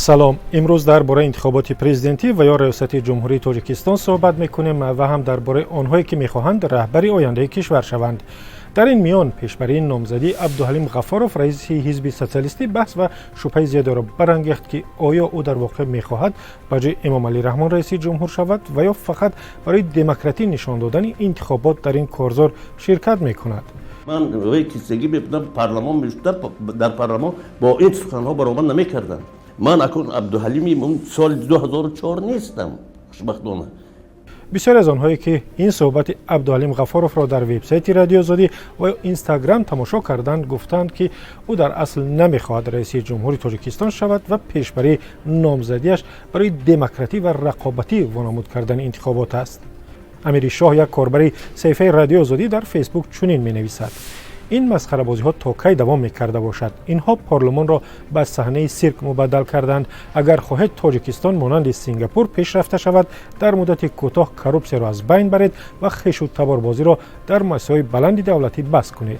سلام. امروز درباره انتخابات پرزیدنتی و یا ریاست جمهوری تاجیکستان صحبت میکنیم و هم درباره آنهایی که میخواهند رهبری آینده کشور شوند. در این میان پیشبری نامزدی عبدالحلیم غفاروف رئیس حزب سوسیالیستی بحث و شبهه زیاده را برانگیخت که آیا او در واقع میخواهد به جای امام علی رحمان رئیس جمهور شود و یا فقط برای دموکراسی نشان دادن انتخابات در این کارزار شرکت میکند. من روی کیسگی میبودم پارلمان میشدم، در پارلمان با این سخنها برابر نمیکردم. من اکنون عبدالحلیمی اون سال 2004 نیستم خوشبختانه. بسیار از آنهایی که این صحبت عبدالحلیم غفاروف را در وبسایت رادیو آزادی و اینستاگرام تماشا کردند گفتند که او در اصل نمیخواهد رئیس جمهوری تاجیکستان شود و پیشبری نامزدیش برای دموکراسی و رقابتی وانمود کردن انتخابات است. امیر شاه، یک کاربر صفحه رادیو آزادی، در فیسبوک چنین مینویسد: این مسخره بازی ها تا کی دوام میکرده باشد؟ اینها پارلمان را به صحنه سیرک مبدل کردند. اگر خواهید تاجیکستان مانند سینگاپور پیشرفته شود، در مدت کوتاه کروپسی را از بین برید و خویش و تباربازی را در مسائل بلند دولتی بس کنید.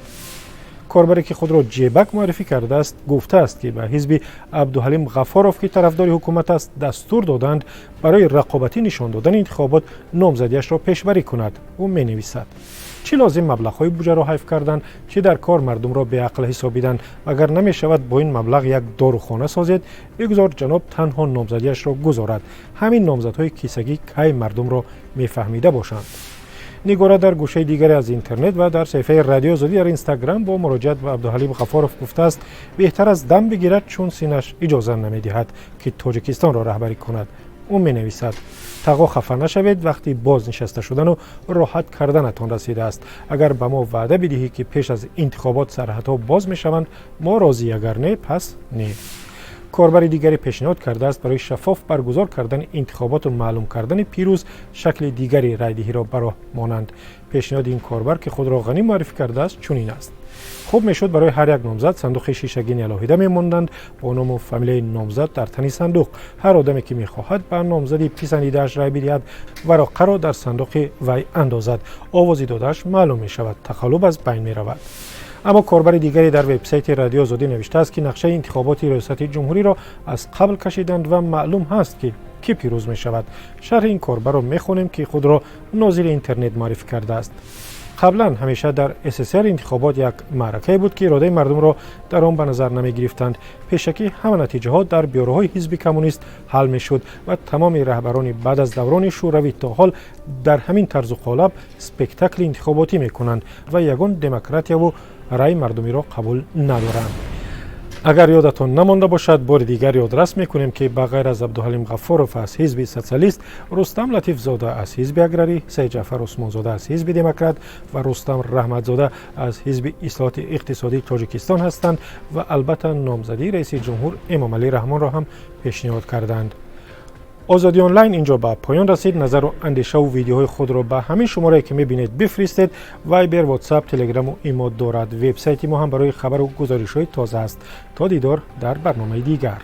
کاربری که خود را جیبک معرفی کرده است گفته است که به حزب عبدالحلیم غفاروف که طرفدار حکومت است دستور دادند برای رقابتی نشان دادن انتخابات نامزدیش را پیشبری کند. او مینویسد: چی لازم مبلغ‌های بودجه را حیف کردند که در کار مردم را به عقل حسابیدند؟ اگر نمی شود با این مبلغ یک داروخانه سازید، بگذار جناب تنها نامزدیش را گذارد. همین نامزدهای کیسگی کی مردم را میفهمیده باشند. نگاره در گوشه دیگری از اینترنت و در صفحه رادیو آزادی در اینستاگرام با مراجعت به عبدالحلیم غفاروف گفته است بهتر از دم بگیرد چون سینه‌اش اجازه نمیدهد که تاجیکستان را رهبری کند. او مینویسد: تقا خفه نشوید وقتی بازنشسته شدن و راحت کردنتان رسیده است. اگر به ما وعده بدهی که پیش از انتخابات سرحدها باز میشوند، ما راضی، اگر نه پس نه. کاربر دیگری پیشنهاد کرده است برای شفاف برگزار کردن انتخابات و معلوم کردن پیروز شکل دیگری رایدهی را براه مانند. پیشنهاد این کاربر که خود را غنی معرفی کرده است چنین است: خوب میشد برای هر یک نامزد صندوق شیشگین علاهیده میماندند با نام و فامیل نامزد در تنی صندوق. هر آدمی که میخواهد به نامزدی پسندیده‌اش رای بدهد ورقه را در صندوق وی اندازد. آواز داده‌اش معلوم میشود، تقلب از بین میرود. اما کاربر دیگری در وبسایت رادیو آزادی نوشته است که نقشه انتخابات ریاست جمهوری را از قبل کشیدند و معلوم هست که کی پیروز می شود. شرح این کاربر را میخونیم که خود را ناظر اینترنت معرفی کرده است. قبلا همیشه در SSR انتخابات یک معرکه بود که اراده مردم را در آن به نظر نمی گرفتند. پیشکی همه نتیجه ها در بیوروهای حزب کمونیست حل می شد و تمام رهبران بعد از دوران شوروی تا حال در همین طرز و قالب اسپکتاکل انتخاباتی می کنند و یگان دموکراتیا و رای مردمی را قبول ندارند. اگر یادتان نمانده باشد، بار دیگر یادرس میکنیم که بغیر از عبدالحلیم غفاروف از حزب سوسیالیست، رستم لطیف زاده از حزب اگرری، سید جعفر عثمان زاده از حزب دموکرات و رستم رحمت زاده از حزب اصلاحات اقتصادی تاجیکستان هستند و البته نامزدی رئیس جمهور امام علی رحمان را هم پیشنهاد کردند. آزادی آنلاین اینجا به پایان رسید. نظر و اندیشه و ویدیوهای خود را به همین شماره که میبینید بفرستید. وایبر، واتساپ، تلگرام و ایمو دارد. وبسایت ما هم برای خبر و گزارش‌های تازه است. تا دیدار در برنامه دیگر.